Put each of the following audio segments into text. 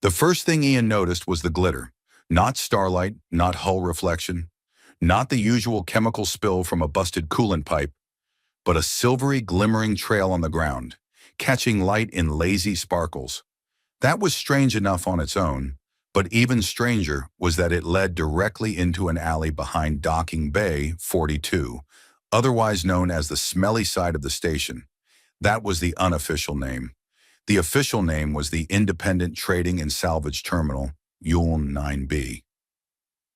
The first thing Ian noticed was the glitter. Not starlight, not hull reflection, not the usual chemical spill from a busted coolant pipe, but a silvery, glimmering trail on the ground, catching light in lazy sparkles. That was strange enough on its own, but even stranger was that it led directly into an alley behind Docking Bay 42, otherwise known as the smelly side of the station. That was the unofficial name. The official name was the Independent Trading and Salvage Terminal, Yuln 9B.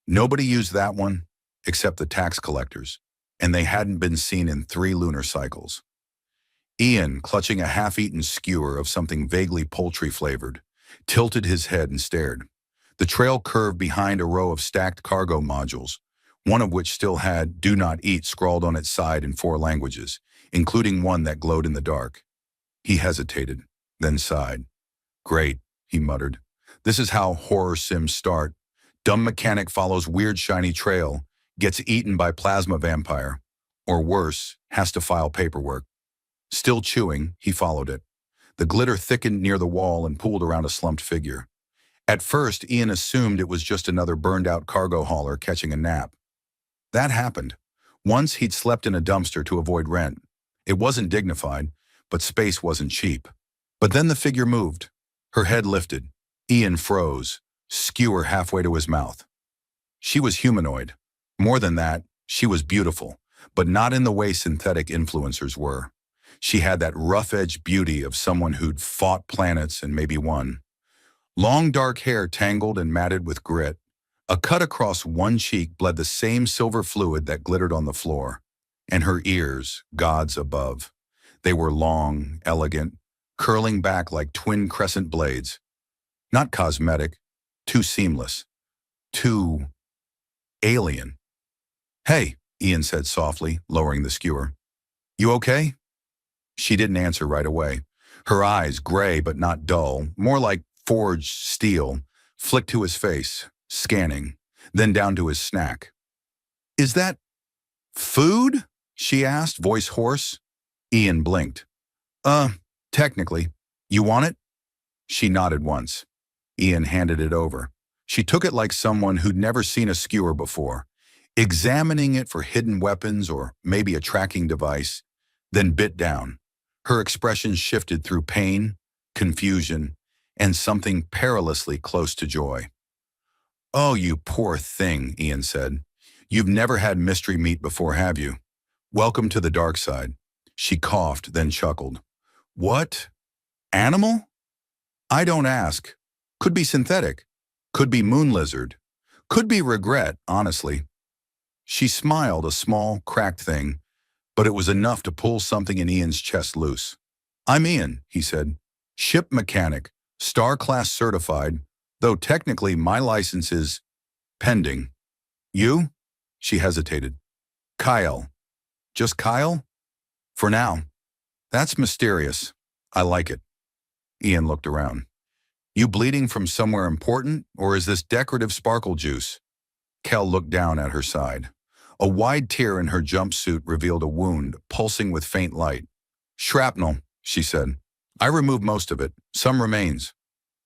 Nobody used that one, except the tax collectors, and they hadn't been seen in 3 lunar cycles. Ian, clutching a half-eaten skewer of something vaguely poultry-flavored, tilted his head and stared. The trail curved behind a row of stacked cargo modules, one of which still had "Do Not Eat" scrawled on its side in 4 languages, including one that glowed in the dark. He hesitated, then sighed. "Great," he muttered. "This is how horror sims start. Dumb mechanic follows weird shiny trail, gets eaten by plasma vampire, or worse, has to file paperwork." Still chewing, he followed it. The glitter thickened near the wall and pooled around a slumped figure. At first, Ian assumed it was just another burned-out cargo hauler catching a nap. That happened. Once he'd slept in a dumpster to avoid rent. It wasn't dignified, but space wasn't cheap. But then the figure moved. Her head lifted. Ian froze, skewer halfway to his mouth. She was humanoid. More than that, she was beautiful, but not in the way synthetic influencers were. She had that rough-edged beauty of someone who'd fought planets and maybe won. Long dark hair tangled and matted with grit. A cut across one cheek bled the same silver fluid that glittered on the floor. And her ears, gods above. They were long, elegant, curling back like twin crescent blades. Not cosmetic, too seamless, too alien. "Hey," Ian said softly, lowering the skewer. "You okay?" She didn't answer right away. Her eyes, gray but not dull, more like forged steel, flicked to his face, scanning, then down to his snack. "Is that food?" she asked, voice hoarse. Ian blinked. Technically. You want it?" She nodded once. Ian handed it over. She took it like someone who'd never seen a skewer before, examining it for hidden weapons or maybe a tracking device, then bit down. Her expression shifted through pain, confusion, and something perilously close to joy. "Oh, you poor thing," Ian said. "You've never had mystery meat before, have you? Welcome to the dark side." She coughed, then chuckled. "What? Animal? I don't ask. Could be synthetic. Could be moon lizard. Could be regret, honestly." She smiled, a small, cracked thing, but it was enough to pull something in Ian's chest loose. "I'm Ian," he said. "Ship mechanic, star-class certified, though technically my license is pending." "You?" She hesitated. "Kyle." "Just Kyle?" "For now." "That's mysterious. I like it." Ian looked around. "You bleeding from somewhere important, or is this decorative sparkle juice?" Kel looked down at her side. A wide tear in her jumpsuit revealed a wound, pulsing with faint light. "Shrapnel," she said. "I removed most of it. Some remains."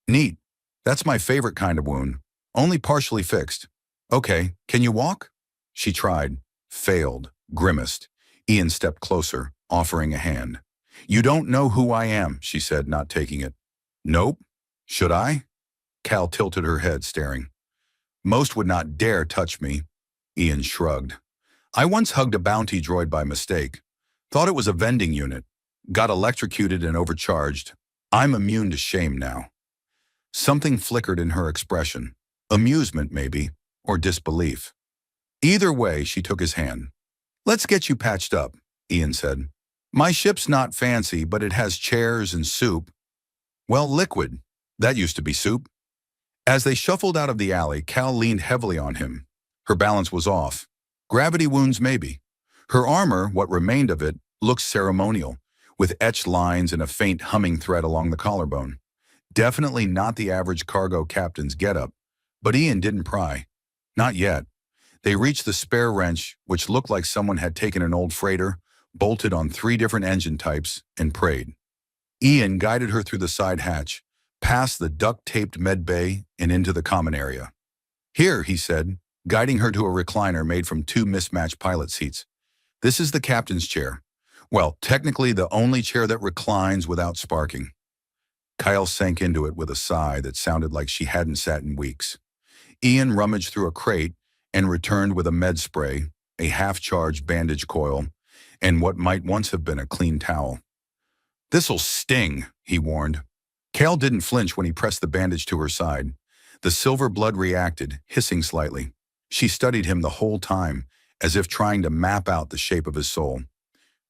"Neat. That's my favorite kind of wound. Only partially fixed." "Okay, can you walk?" She tried, failed, grimaced. Ian stepped closer, offering a hand. "You don't know who I am," she said, not taking it. "Nope. Should I?" Cal tilted her head, staring. "Most would not dare touch me." Ian shrugged. "I once hugged a bounty droid by mistake. Thought it was a vending unit. Got electrocuted and overcharged. I'm immune to shame now." Something flickered in her expression. Amusement, maybe, or disbelief. Either way, she took his hand. "Let's get you patched up," Ian said. "My ship's not fancy, but it has chairs and soup." "Well, liquid. That used to be soup." As they shuffled out of the alley, Cal leaned heavily on him. Her balance was off. Gravity wounds, maybe. Her armor, what remained of it, looked ceremonial, with etched lines and a faint humming thread along the collarbone. Definitely not the average cargo captain's getup, but Ian didn't pry. Not yet. They reached the spare wrench, which looked like someone had taken an old freighter, bolted on 3 different engine types, and prayed. Ian guided her through the side hatch, past the duct-taped med bay and into the common area. Here, he said, guiding her to a recliner made from two mismatched pilot seats. This is the captain's chair. Well, technically the only chair that reclines without sparking. Kyle sank into it with a sigh that sounded like she hadn't sat in weeks. Ian rummaged through a crate and returned with a med spray, a half-charged bandage coil, and what might once have been a clean towel. "This'll sting," he warned. Kale didn't flinch when he pressed the bandage to her side. The silver blood reacted, hissing slightly. She studied him the whole time, as if trying to map out the shape of his soul.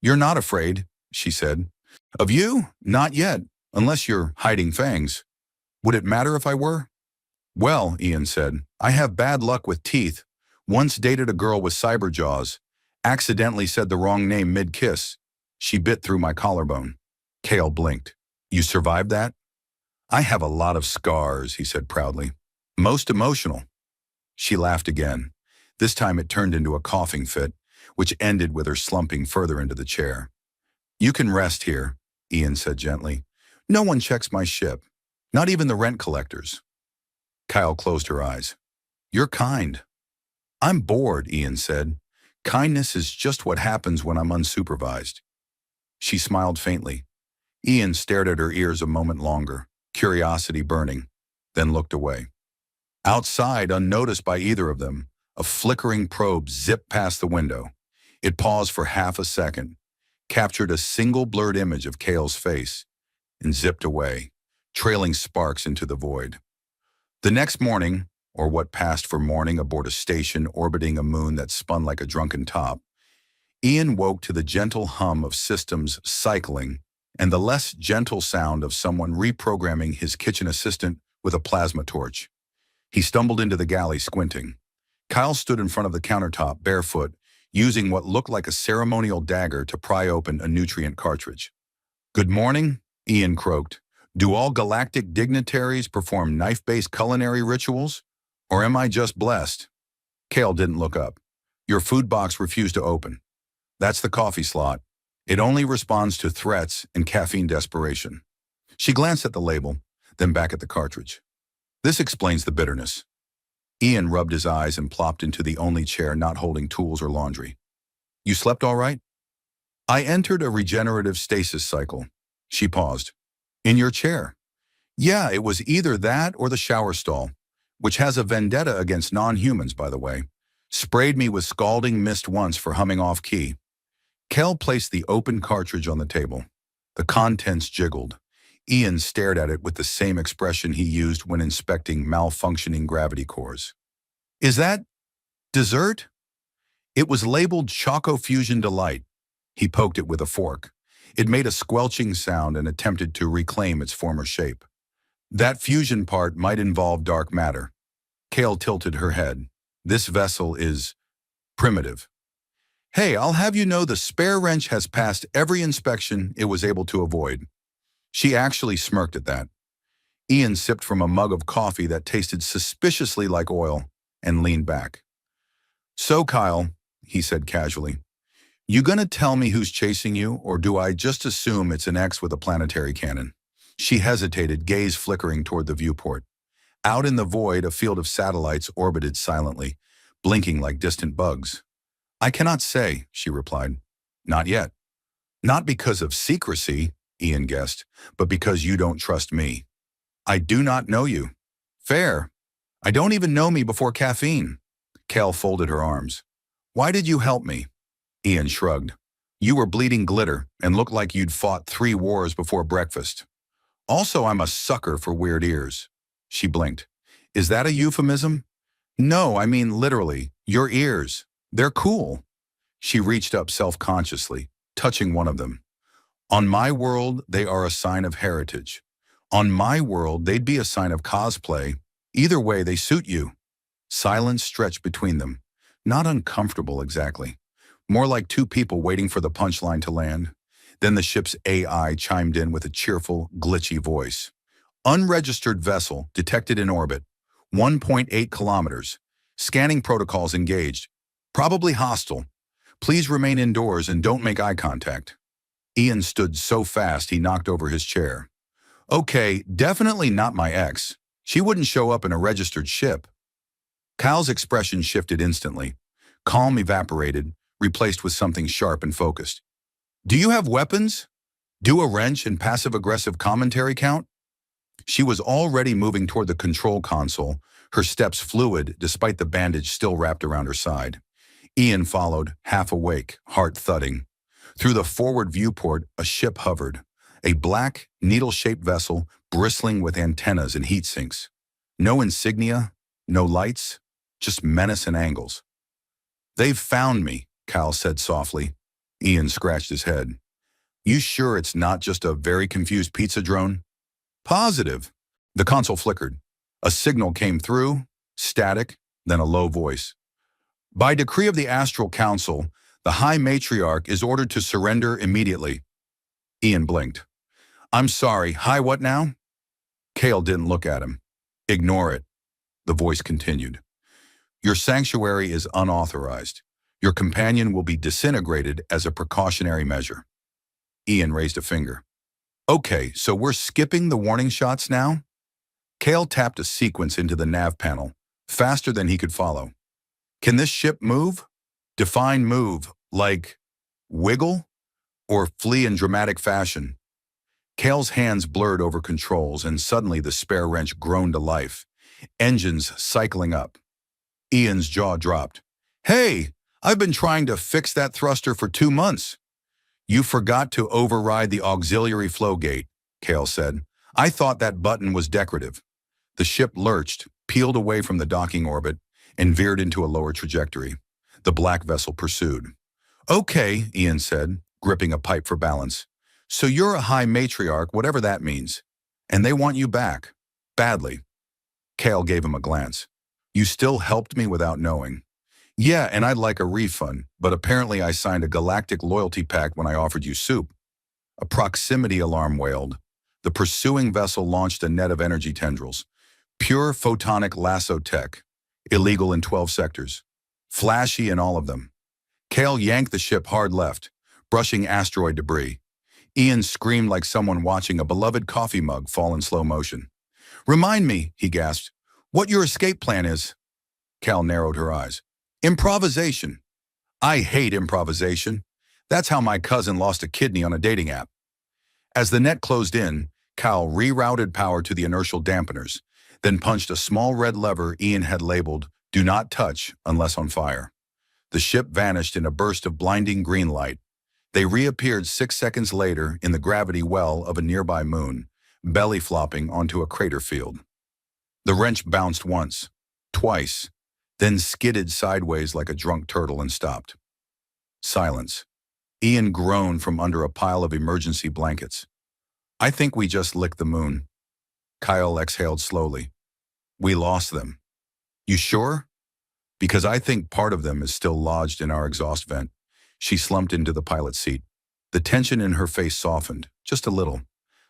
"You're not afraid," she said. "Of you? Not yet, unless you're hiding fangs. Would it matter if I were?" "Well," Ian said, "I have bad luck with teeth. Once dated a girl with cyber jaws. Accidentally said the wrong name mid-kiss. She bit through my collarbone." Kale blinked. "You survived that?" "I have a lot of scars," he said proudly. "Most emotional." She laughed again. This time it turned into a coughing fit, which ended with her slumping further into the chair. "You can rest here," Ian said gently. "No one checks my ship. Not even the rent collectors." Kyle closed her eyes. "You're kind." "I'm bored," Ian said. "Kindness is just what happens when I'm unsupervised." She smiled faintly. Ian stared at her ears a moment longer, curiosity burning, then looked away. Outside, unnoticed by either of them, a flickering probe zipped past the window. It paused for half a second, captured a single blurred image of Kale's face, and zipped away, trailing sparks into the void. The next morning, or what passed for morning aboard a station orbiting a moon that spun like a drunken top, Ian woke to the gentle hum of systems cycling and the less gentle sound of someone reprogramming his kitchen assistant with a plasma torch. He stumbled into the galley, squinting. Kyle stood in front of the countertop, barefoot, using what looked like a ceremonial dagger to pry open a nutrient cartridge. "Good morning," Ian croaked. "Do all galactic dignitaries perform knife-based culinary rituals? Or am I just blessed?" Kale didn't look up. "Your food box refused to open. That's the coffee slot. It only responds to threats and caffeine desperation." She glanced at the label, then back at the cartridge. "This explains the bitterness." Ian rubbed his eyes and plopped into the only chair not holding tools or laundry. "You slept all right?" "I entered a regenerative stasis cycle." She paused. "In your chair?" "Yeah, it was either that or the shower stall, which has a vendetta against non-humans, by the way. Sprayed me with scalding mist once for humming off-key." Kel placed the open cartridge on the table. The contents jiggled. Ian stared at it with the same expression he used when inspecting malfunctioning gravity cores. "Is that dessert?" "It was labeled Choco Fusion Delight." He poked it with a fork. It made a squelching sound and attempted to reclaim its former shape. "That fusion part might involve dark matter." Kale tilted her head. "This vessel is primitive." "Hey, I'll have you know the spare wrench has passed every inspection it was able to avoid." She actually smirked at that. Ian sipped from a mug of coffee that tasted suspiciously like oil and leaned back. "So, Kyle," he said casually, "you gonna tell me who's chasing you, or do I just assume it's an X with a planetary cannon?" She hesitated, gaze flickering toward the viewport. Out in the void, a field of satellites orbited silently, blinking like distant bugs. "I cannot say," she replied. "Not yet." "Not because of secrecy," Ian guessed, "but because you don't trust me." "I do not know you." "Fair. I don't even know me before caffeine." Kel folded her arms. "Why did you help me?" Ian shrugged. "You were bleeding glitter and looked like you'd fought 3 wars before breakfast. Also, I'm a sucker for weird ears." She blinked. "Is that a euphemism?" "No, I mean literally. Your ears. They're cool." She reached up self-consciously, touching one of them. "On my world, they are a sign of heritage. On my world, they'd be a sign of cosplay. Either way, they suit you." Silence stretched between them. Not uncomfortable exactly. More like two people waiting for the punchline to land. Then the ship's AI chimed in with a cheerful, glitchy voice. "Unregistered vessel detected in orbit. 1.8 kilometers. Scanning protocols engaged. Probably hostile. Please remain indoors and don't make eye contact." Ian stood so fast he knocked over his chair. Okay, definitely not my ex. She wouldn't show up in a registered ship. Kyle's expression shifted instantly. Calm evaporated, replaced with something sharp and focused. Do you have weapons? Do a wrench and passive-aggressive commentary count? She was already moving toward the control console, her steps fluid despite the bandage still wrapped around her side. Ian followed, half awake, heart thudding. Through the forward viewport, a ship hovered. A black, needle-shaped vessel bristling with antennas and heat sinks. No insignia, no lights, just menace and angles. They've found me, Kyle said softly. Ian scratched his head. You sure it's not just a very confused pizza drone? Positive. The console flickered. A signal came through, static, then a low voice. By decree of the Astral Council, the High Matriarch is ordered to surrender immediately. Ian blinked. I'm sorry, hi what now? Kale didn't look at him. Ignore it. The voice continued. Your sanctuary is unauthorized. Your companion will be disintegrated as a precautionary measure. Ian raised a finger. Okay, so we're skipping the warning shots now? Kale tapped a sequence into the nav panel, faster than he could follow. Can this ship move? Define move, like wiggle or flee in dramatic fashion. Kale's hands blurred over controls and suddenly the spare wrench groaned to life. Engines cycling up. Ian's jaw dropped. Hey, I've been trying to fix that thruster for 2 months. You forgot to override the auxiliary flow gate, Kale said. I thought that button was decorative. The ship lurched, peeled away from the docking orbit, and veered into a lower trajectory. The black vessel pursued. Okay, Ian said, gripping a pipe for balance. So you're a high matriarch, whatever that means. And they want you back. Badly. Kale gave him a glance. You still helped me without knowing. Yeah, and I'd like a refund, but apparently I signed a Galactic loyalty pact when I offered you soup. A proximity alarm wailed. The pursuing vessel launched a net of energy tendrils. Pure photonic lasso tech. Illegal in 12 sectors. Flashy in all of them. Kale yanked the ship hard left, brushing asteroid debris. Ian screamed like someone watching a beloved coffee mug fall in slow motion. Remind me, he gasped, what your escape plan is. Cal narrowed her eyes. Improvisation. I hate improvisation. That's how my cousin lost a kidney on a dating app. As the net closed in, Cal rerouted power to the inertial dampeners, then punched a small red lever Ian had labeled, Do Not Touch Unless on Fire. The ship vanished in a burst of blinding green light. They reappeared 6 seconds later in the gravity well of a nearby moon, belly flopping onto a crater field. The wrench bounced once, twice, then skidded sideways like a drunk turtle and stopped. Silence. Ian groaned from under a pile of emergency blankets. I think we just licked the moon. Kyle exhaled slowly. We lost them. You sure? Because I think part of them is still lodged in our exhaust vent. She slumped into the pilot's seat. The tension in her face softened, just a little.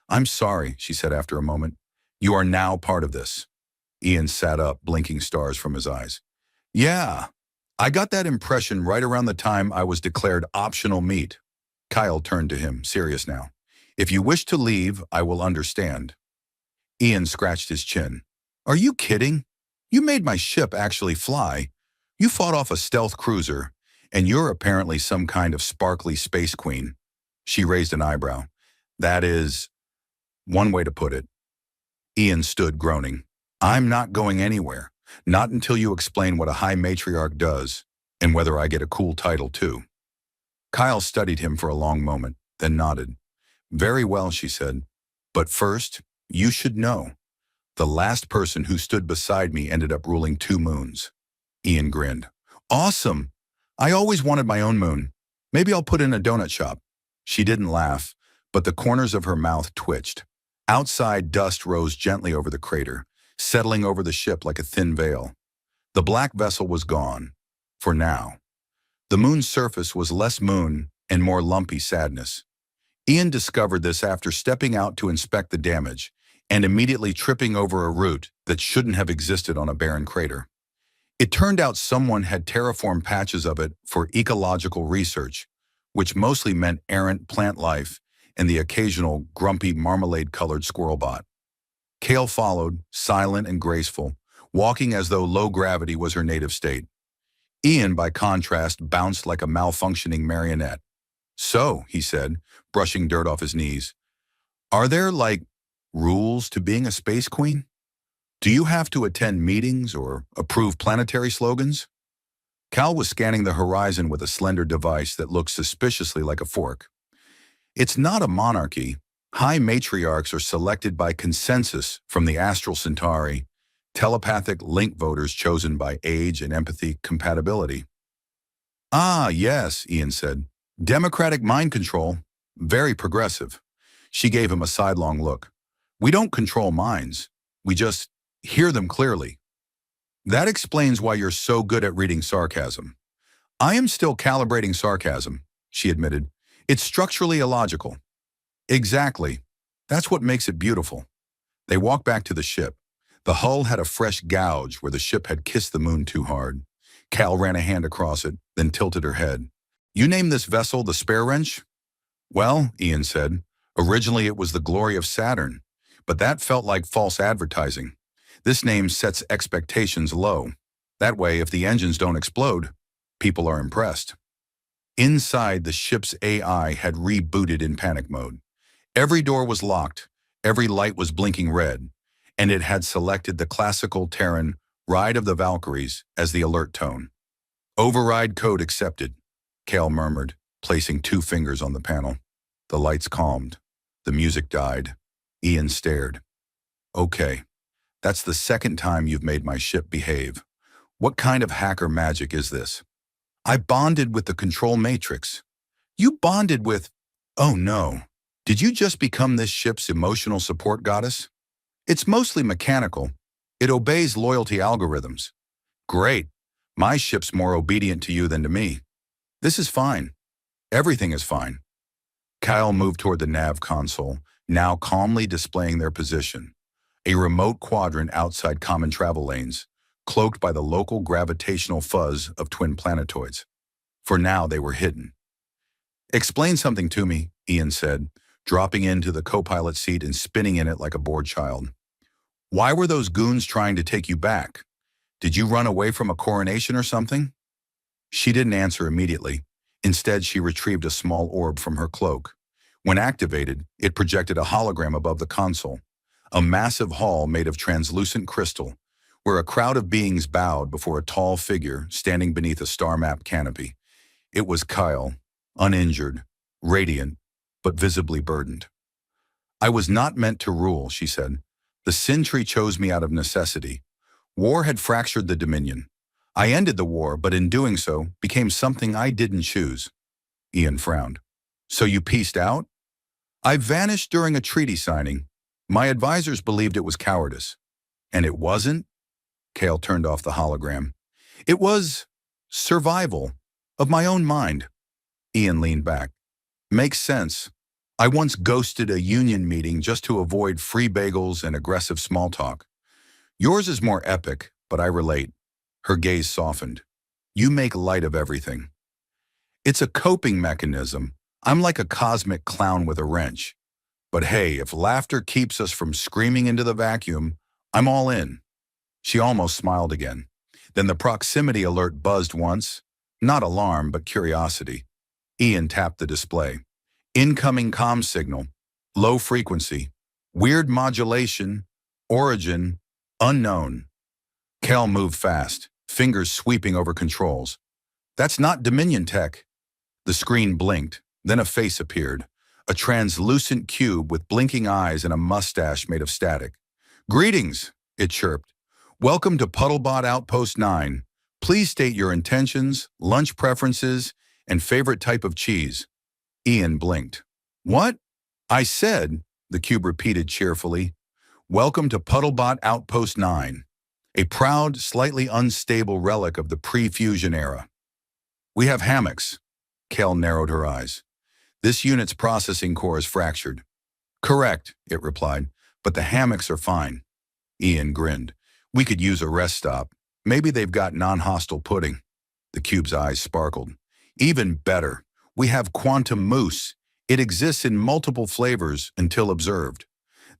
I'm sorry, she said after a moment. You are now part of this. Ian sat up, blinking stars from his eyes. Yeah, I got that impression right around the time I was declared optional meat. Kyle turned to him, serious now. If you wish to leave, I will understand. Ian scratched his chin. Are you kidding? You made my ship actually fly. You fought off a stealth cruiser, and you're apparently some kind of sparkly space queen. She raised an eyebrow. That is one way to put it. Ian stood groaning. I'm not going anywhere. Not until you explain what a high matriarch does, and whether I get a cool title too. Kyle studied him for a long moment, then nodded. Very well, she said. But first, you should know. The last person who stood beside me ended up ruling 2 moons. Ian grinned. Awesome! I always wanted my own moon. Maybe I'll put in a donut shop. She didn't laugh, but the corners of her mouth twitched. Outside, dust rose gently over the crater, settling over the ship like a thin veil. The black vessel was gone, for now. The moon's surface was less moon and more lumpy sadness. Ian discovered this after stepping out to inspect the damage and immediately tripping over a root that shouldn't have existed on a barren crater. It turned out someone had terraformed patches of it for ecological research, which mostly meant errant plant life and the occasional grumpy marmalade-colored squirrel bot. Kale followed, silent and graceful, walking as though low gravity was her native state. Ian, by contrast, bounced like a malfunctioning marionette. "So," he said, brushing dirt off his knees, "are there, like, rules to being a space queen? Do you have to attend meetings or approve planetary slogans?" Cal was scanning the horizon with a slender device that looked suspiciously like a fork. "It's not a monarchy. High matriarchs are selected by consensus from the astral Centauri, telepathic link voters chosen by age and empathy compatibility." "Ah, yes," Ian said. "Democratic mind control. Very progressive." She gave him a sidelong look. "We don't control minds. We just hear them clearly." "That explains why you're so good at reading sarcasm." "I am still calibrating sarcasm," she admitted. "It's structurally illogical." "Exactly. That's what makes it beautiful." They walked back to the ship. The hull had a fresh gouge where the ship had kissed the moon too hard. Cal ran a hand across it, then tilted her head. "You named this vessel the Spare Wrench?" "Well," Ian said, "originally it was the Glory of Saturn, but that felt like false advertising. This name sets expectations low. That way, if the engines don't explode, people are impressed." Inside, the ship's AI had rebooted in panic mode. Every door was locked, every light was blinking red, and it had selected the classical Terran Ride of the Valkyries as the alert tone. "Override code accepted," Kale murmured, placing 2 fingers on the panel. The lights calmed. The music died. Ian stared. "Okay, that's the second time you've made my ship behave. What kind of hacker magic is this?" "I bonded with the control matrix." "You bonded with—" "Oh no. Did you just become this ship's emotional support goddess?" "It's mostly mechanical. It obeys loyalty algorithms." "Great. My ship's more obedient to you than to me." "This is fine. Everything is fine." Kyle moved toward the nav console, now calmly displaying their position. A remote quadrant outside common travel lanes, cloaked by the local gravitational fuzz of twin planetoids. For now, they were hidden. "Explain something to me," Ian said, dropping into the co-pilot seat and spinning in it like a bored child. "Why were those goons trying to take you back? Did you run away from a coronation or something?" She didn't answer immediately. Instead, she retrieved a small orb from her cloak. When activated, it projected a hologram above the console, a massive hall made of translucent crystal, where a crowd of beings bowed before a tall figure standing beneath a star-map canopy. It was Kyle, uninjured, radiant, but visibly burdened. "I was not meant to rule," she said. "The Sentry chose me out of necessity. War had fractured the Dominion. I ended the war, but in doing so, became something I didn't choose." Ian frowned. "So you pieced out?" "I vanished during a treaty signing. My advisors believed it was cowardice." "And it wasn't?" Kale turned off the hologram. "It was survival of my own mind." Ian leaned back. "Makes sense. I once ghosted a union meeting just to avoid free bagels and aggressive small talk. Yours is more epic, but I relate." Her gaze softened. "You make light of everything." "It's a coping mechanism. I'm like a cosmic clown with a wrench. But hey, if laughter keeps us from screaming into the vacuum, I'm all in." She almost smiled again. Then the proximity alert buzzed once. Not alarm, but curiosity. Ian tapped the display. "Incoming comm signal. Low frequency. Weird modulation. Origin. Unknown." Kel moved fast, fingers sweeping over controls. "That's not Dominion tech." The screen blinked, then a face appeared. A translucent cube with blinking eyes and a mustache made of static. "Greetings," it chirped. "Welcome to Puddlebot Outpost 9. Please state your intentions, lunch preferences, and favorite type of cheese." Ian blinked. "What?" "I said," the cube repeated cheerfully, "welcome to Puddlebot Outpost 9. A proud, slightly unstable relic of the pre-fusion era." "We have hammocks." Kel narrowed her eyes. "This unit's processing core is fractured." "Correct," it replied, "but the hammocks are fine." Ian grinned. "We could use a rest stop. Maybe they've got non-hostile pudding." The cube's eyes sparkled. "Even better. We have quantum mousse. It exists in multiple flavors until observed.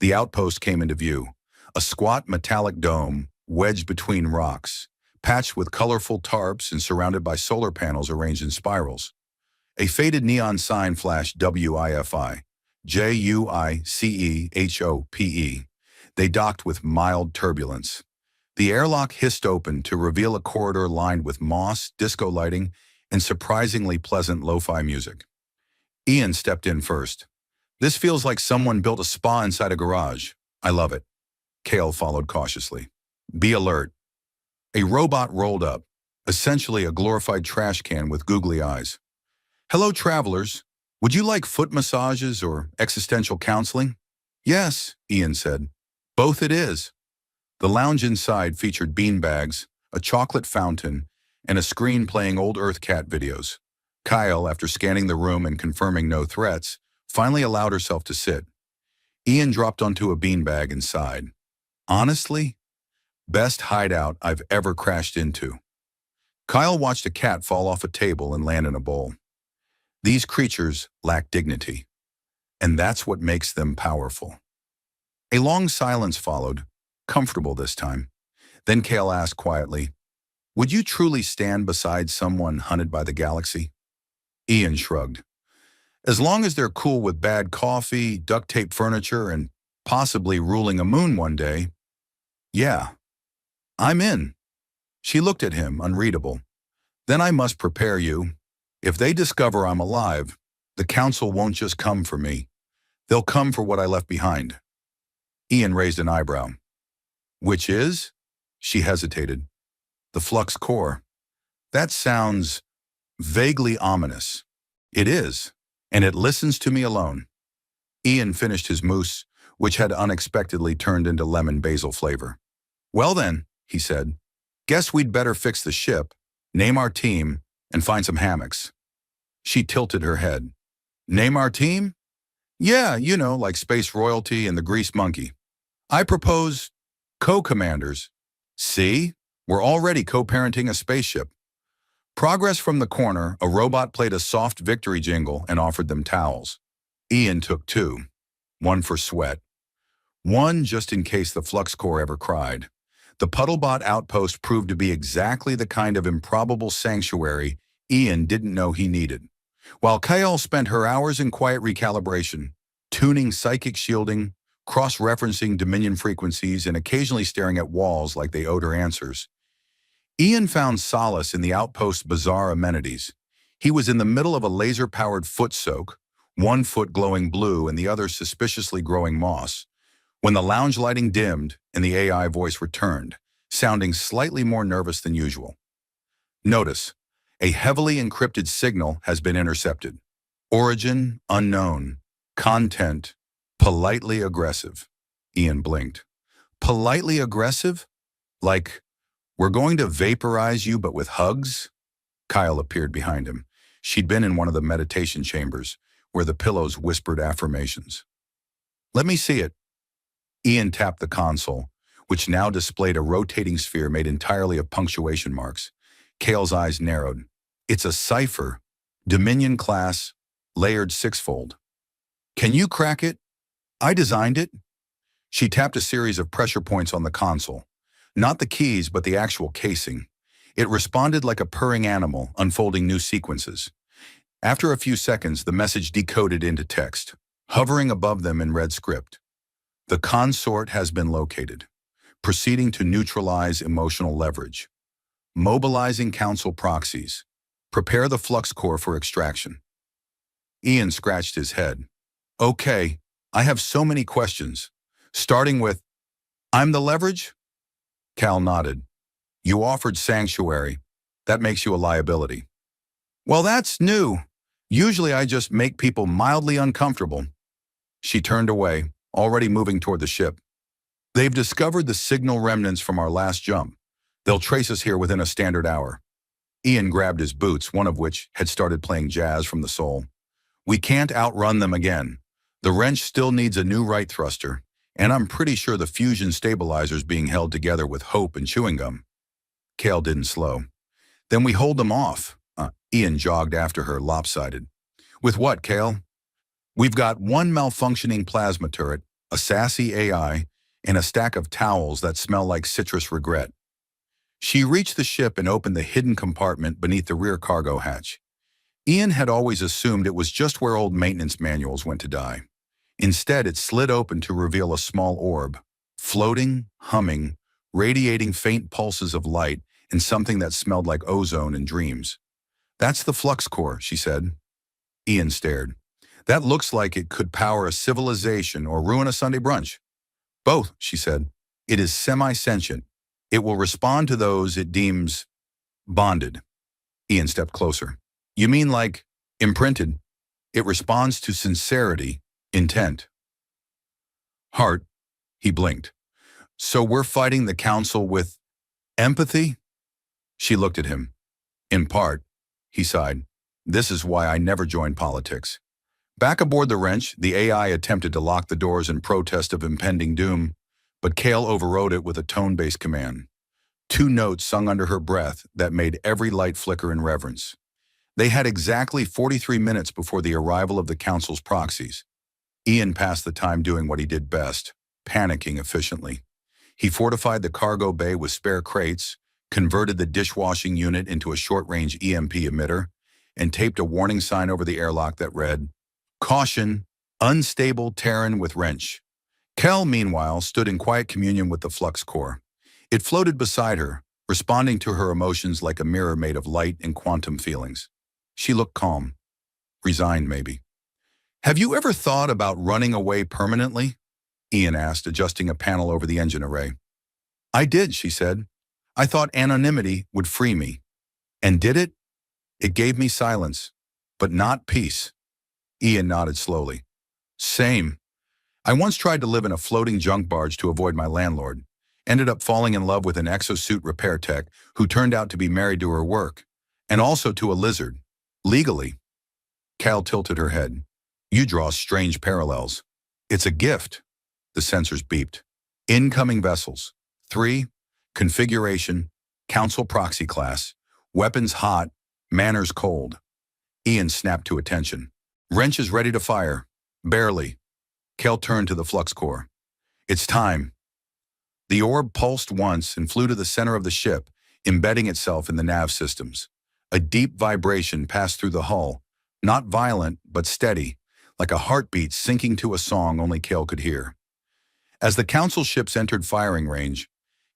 The outpost came into view, a squat metallic dome wedged between rocks, patched with colorful tarps and surrounded by solar panels arranged in spirals. A faded neon sign flashed WIFI, JUICEHOPE. They docked with mild turbulence. The airlock hissed open to reveal a corridor lined with moss, disco lighting, and surprisingly pleasant lo-fi music. Ian stepped in first. This feels like someone built a spa inside a garage. I love it. Kale followed cautiously. Be alert. A robot rolled up, essentially a glorified trash can with googly eyes. Hello, travelers. Would you like foot massages or existential counseling? Yes, Ian said. Both it is. The lounge inside featured beanbags, a chocolate fountain, and a screen playing old Earth Cat videos. Kyle, after scanning the room and confirming no threats, finally allowed herself to sit. Ian dropped onto a beanbag and sighed. Honestly, best hideout I've ever crashed into. Kyle watched a cat fall off a table and land in a bowl. These creatures lack dignity, and that's what makes them powerful. A long silence followed, comfortable this time. Then Kale asked quietly, would you truly stand beside someone hunted by the galaxy? Ian shrugged. As long as they're cool with bad coffee, duct tape furniture, and possibly ruling a moon one day, yeah, I'm in. She looked at him, unreadable. Then I must prepare you. If they discover I'm alive, the council won't just come for me. They'll come for what I left behind. Ian raised an eyebrow. Which is? She hesitated. The flux core. That sounds vaguely ominous. It is, and it listens to me alone. Ian finished his mousse, which had unexpectedly turned into lemon basil flavor. Well then, he said, guess we'd better fix the ship, name our team, and find some hammocks. She tilted her head. Name our team? Yeah, you know, like Space Royalty and the Grease Monkey. I propose co-commanders. See? We're already co-parenting a spaceship. Progress from the corner, a robot played a soft victory jingle and offered them towels. Ian took two, one for sweat. One just in case the flux core ever cried. The Puddlebot outpost proved to be exactly the kind of improbable sanctuary Ian didn't know he needed. While Kyle spent her hours in quiet recalibration, tuning psychic shielding, cross-referencing Dominion frequencies, and occasionally staring at walls like they owed her answers, Ian found solace in the outpost's bizarre amenities. He was in the middle of a laser-powered foot soak, one foot glowing blue and the other suspiciously growing moss, when the lounge lighting dimmed and the AI voice returned, sounding slightly more nervous than usual. Notice, a heavily encrypted signal has been intercepted. Origin unknown. Content politely aggressive. Ian blinked. Politely aggressive? Like, we're going to vaporize you but with hugs? Kyle appeared behind him. She'd been in one of the meditation chambers, where the pillows whispered affirmations. Let me see it. Ian tapped the console, which now displayed a rotating sphere made entirely of punctuation marks. Kale's eyes narrowed. It's a cipher, Dominion class, layered sixfold. Can you crack it? I designed it. She tapped a series of pressure points on the console. Not the keys, but the actual casing. It responded like a purring animal, unfolding new sequences. After a few seconds, the message decoded into text, hovering above them in red script. The consort has been located. Proceeding to neutralize emotional leverage. Mobilizing council proxies. Prepare the flux core for extraction. Ian scratched his head. Okay, I have so many questions. Starting with, I'm the leverage? Cal nodded. You offered sanctuary. That makes you a liability. Well, that's new. Usually I just make people mildly uncomfortable. She turned away, already moving toward the ship. They've discovered the signal remnants from our last jump. They'll trace us here within a standard hour. Ian grabbed his boots, one of which had started playing jazz from the soul. We can't outrun them again. The wrench still needs a new right thruster, and I'm pretty sure the fusion stabilizer's being held together with hope and chewing gum. Kale didn't slow. Then we hold them off. Ian jogged after her, lopsided. With what, Kale? We've got one malfunctioning plasma turret, a sassy AI, and a stack of towels that smell like citrus regret. She reached the ship and opened the hidden compartment beneath the rear cargo hatch. Ian had always assumed it was just where old maintenance manuals went to die. Instead, it slid open to reveal a small orb, floating, humming, radiating faint pulses of light and something that smelled like ozone and dreams. "That's the flux core," she said. Ian stared. "That looks like it could power a civilization or ruin a Sunday brunch." "Both," she said. "It is semi-sentient. It will respond to those it deems bonded." Ian stepped closer. "You mean like imprinted?" "It responds to sincerity, intent." "Heart," he blinked. "So we're fighting the council with empathy?" She looked at him. "In part," he sighed. "This is why I never joined politics." Back aboard the wrench, the AI attempted to lock the doors in protest of impending doom, but Kale overrode it with a tone-based command. Two notes sung under her breath that made every light flicker in reverence. They had exactly 43 minutes before the arrival of the council's proxies. Ian passed the time doing what he did best, panicking efficiently. He fortified the cargo bay with spare crates, converted the dishwashing unit into a short-range EMP emitter, and taped a warning sign over the airlock that read, "Caution, unstable Terran with wrench." Kel, meanwhile, stood in quiet communion with the flux core. It floated beside her, responding to her emotions like a mirror made of light and quantum feelings. She looked calm. Resigned, maybe. "Have you ever thought about running away permanently?" Ian asked, adjusting a panel over the engine array. "I did," she said. "I thought anonymity would free me." "And did it?" "It gave me silence, but not peace." Ian nodded slowly. "Same. I once tried to live in a floating junk barge to avoid my landlord. Ended up falling in love with an exosuit repair tech who turned out to be married to her work, and also to a lizard. Legally." Cal tilted her head. "You draw strange parallels." "It's a gift." The sensors beeped. "Incoming vessels. 3. Configuration. Council proxy class. Weapons hot. Manners cold." Ian snapped to attention. "Wrench is ready to fire." "Barely." Kel turned to the flux core. "It's time." The orb pulsed once and flew to the center of the ship, embedding itself in the nav systems. A deep vibration passed through the hull, not violent, but steady, like a heartbeat syncing to a song only Kale could hear. As the council ships entered firing range,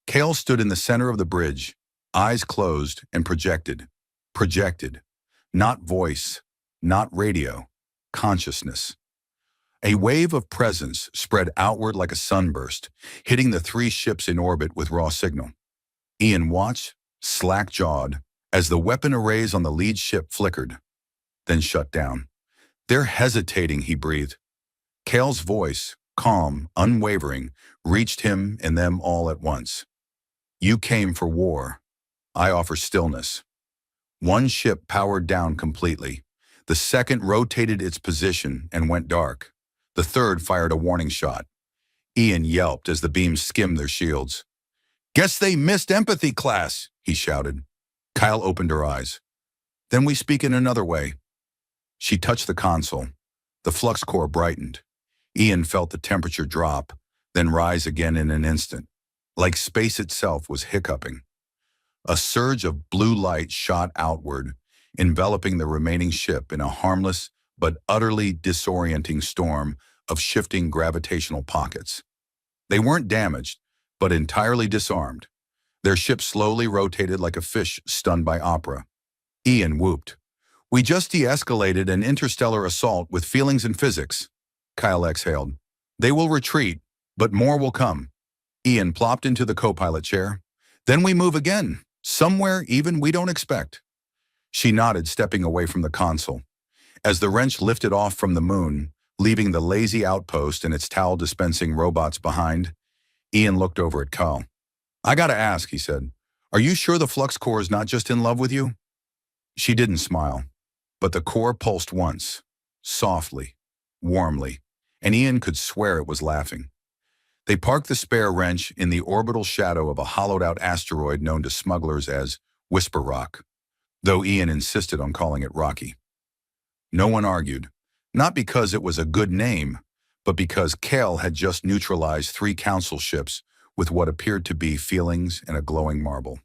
Kale stood in the center of the bridge, eyes closed and projected. Projected. Not voice, not radio, consciousness. A wave of presence spread outward like a sunburst, hitting the 3 ships in orbit with raw signal. Ian watched, slack-jawed, as the weapon arrays on the lead ship flickered, then shut down. "They're hesitating," he breathed. Kale's voice, calm, unwavering, reached him and them all at once. "You came for war. I offer stillness." One ship powered down completely. The second rotated its position and went dark. The third fired a warning shot. Ian yelped as the beams skimmed their shields. "Guess they missed empathy class," he shouted. Kyle opened her eyes. "Then we speak in another way." She touched the console. The flux core brightened. Ian felt the temperature drop, then rise again in an instant, like space itself was hiccuping. A surge of blue light shot outward, enveloping the remaining ship in a harmless but utterly disorienting storm of shifting gravitational pockets. They weren't damaged, but entirely disarmed. Their ship slowly rotated like a fish stunned by opera. Ian whooped. "We just de-escalated an interstellar assault with feelings and physics." Kyle exhaled. "They will retreat, but more will come." Ian plopped into the co-pilot chair. "Then we move again, somewhere even we don't expect." She nodded, stepping away from the console. As the wrench lifted off from the moon, leaving the lazy outpost and its towel-dispensing robots behind, Ian looked over at Kyle. "I gotta ask," he said, "are you sure the flux core is not just in love with you?" She didn't smile, but the core pulsed once, softly, warmly, and Ian could swear it was laughing. They parked the spare wrench in the orbital shadow of a hollowed-out asteroid known to smugglers as Whisper Rock, though Ian insisted on calling it Rocky. No one argued. Not because it was a good name, but because Kale had just neutralized 3 council ships with what appeared to be feelings and a glowing marble.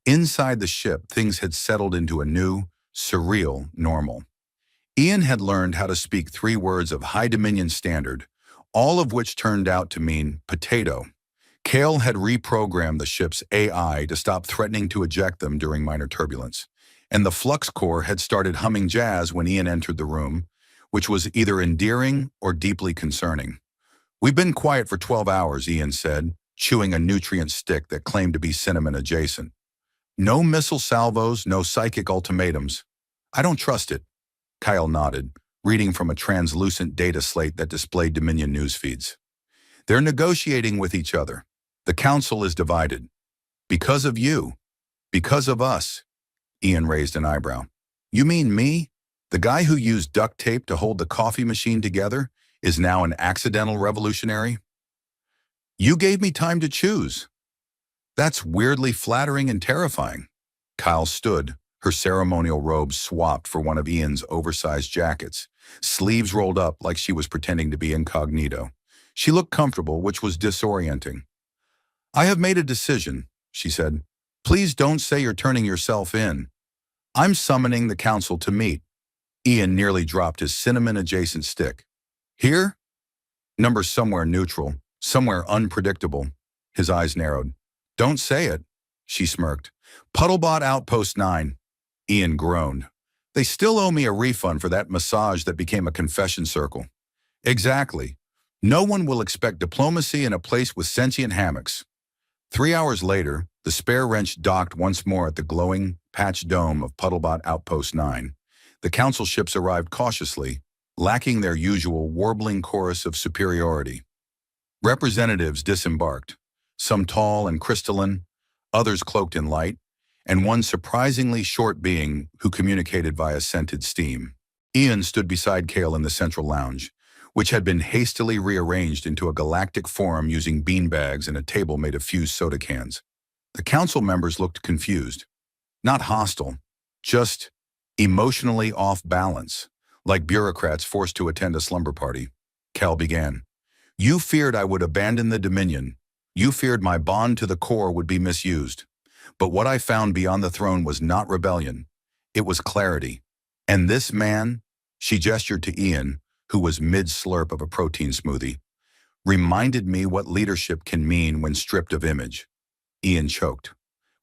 Inside the ship, things had settled into a new, surreal normal. Ian had learned how to speak 3 words of High Dominion standard, all of which turned out to mean potato. Kale had reprogrammed the ship's AI to stop threatening to eject them during minor turbulence, and the flux core had started humming jazz when Ian entered the room, which was either endearing or deeply concerning. "We've been quiet for 12 hours, Ian said, chewing a nutrient stick that claimed to be cinnamon adjacent. "No missile salvos, no psychic ultimatums. I don't trust it." Kyle nodded, reading from a translucent data slate that displayed Dominion news feeds. "They're negotiating with each other. The council is divided. Because of you. Because of us." Ian raised an eyebrow. "You mean me? The guy who used duct tape to hold the coffee machine together is now an accidental revolutionary?" "You gave me time to choose." "That's weirdly flattering and terrifying." Kyle stood, her ceremonial robe swapped for one of Ian's oversized jackets, sleeves rolled up like she was pretending to be incognito. She looked comfortable, which was disorienting. "I have made a decision," she said. "Please don't say you're turning yourself in. I'm summoning the council to meet." Ian nearly dropped his cinnamon-adjacent stick. "Here?" "Number somewhere neutral, somewhere unpredictable." His eyes narrowed. "Don't say it," she smirked. "Puddlebot Outpost 9. Ian groaned. "They still owe me a refund for that massage that became a confession circle." "Exactly. No one will expect diplomacy in a place with sentient hammocks." 3 hours later, the spare wrench docked once more at the glowing, patched dome of Puddlebot Outpost 9. The council ships arrived cautiously, lacking their usual warbling chorus of superiority. Representatives disembarked, some tall and crystalline, others cloaked in light, and one surprisingly short being who communicated via scented steam. Ian stood beside Kale in the central lounge, which had been hastily rearranged into a galactic forum using beanbags and a table made of fused soda cans. The council members looked confused. Not hostile, just emotionally off balance, like bureaucrats forced to attend a slumber party. Cal began. "You feared I would abandon the Dominion. You feared my bond to the core would be misused. But what I found beyond the throne was not rebellion. It was clarity. And this man," she gestured to Ian, who was mid-slurp of a protein smoothie, "reminded me what leadership can mean when stripped of image." Ian choked.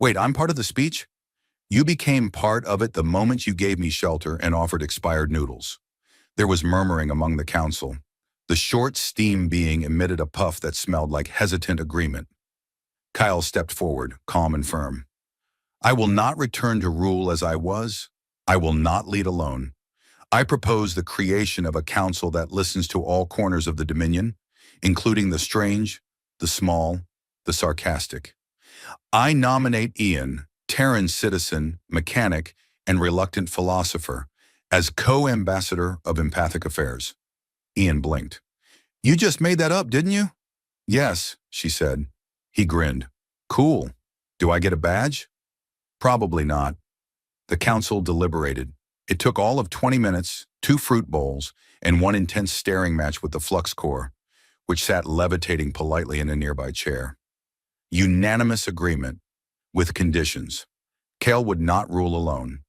"Wait, I'm part of the speech?" "You became part of it the moment you gave me shelter and offered expired noodles." There was murmuring among the council. The short steam being emitted a puff that smelled like hesitant agreement. Kyle stepped forward, calm and firm. "I will not return to rule as I was. I will not lead alone. I propose the creation of a council that listens to all corners of the Dominion, including the strange, the small, the sarcastic. I nominate Ian, Terran citizen, mechanic, and reluctant philosopher, as co-ambassador of empathic affairs." Ian blinked. "You just made that up, didn't you?" "Yes," she said. He grinned. "Cool. Do I get a badge?" "Probably not." The council deliberated. It took all of 20 minutes, 2 fruit bowls, and 1 intense staring match with the flux core, which sat levitating politely in a nearby chair. Unanimous agreement, with conditions. Kale would not rule alone.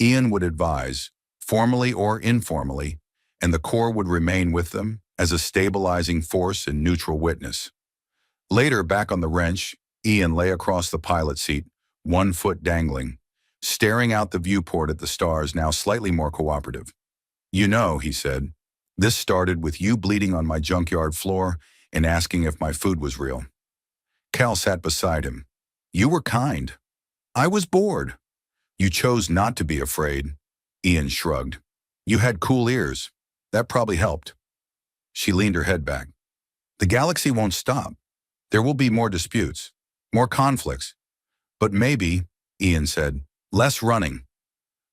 Ian would advise, formally or informally, and the core would remain with them as a stabilizing force and neutral witness. Later, back on the wrench, Ian lay across the pilot seat, 1 foot dangling, staring out the viewport at the stars, now slightly more cooperative. "You know," he said, "this started with you bleeding on my junkyard floor and asking if my food was real." Cal sat beside him. "You were kind. I was bored. You chose not to be afraid." Ian shrugged. "You had cool ears. That probably helped." She leaned her head back. "The galaxy won't stop. There will be more disputes, more conflicts. But maybe," Ian said, "less running."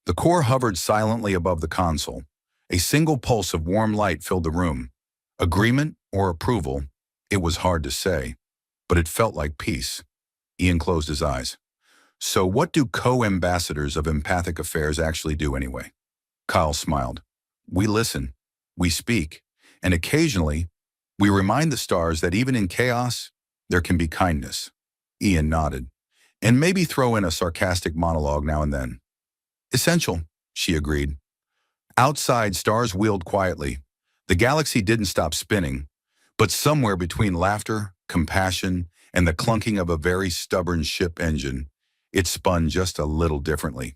The core hovered silently above the console. A single pulse of warm light filled the room. Agreement or approval, it was hard to say, but it felt like peace. Ian closed his eyes. "So what do co-ambassadors of empathic affairs actually do anyway?" Kyle smiled. "We listen. we speak, and occasionally, we remind the stars that even in chaos, there can be kindness. Ian nodded. And maybe throw in a sarcastic monologue now and then. Essential, she agreed. Outside, stars wheeled quietly. The galaxy didn't stop spinning, but somewhere between laughter, compassion, and the clunking of a very stubborn ship engine, it spun just a little differently.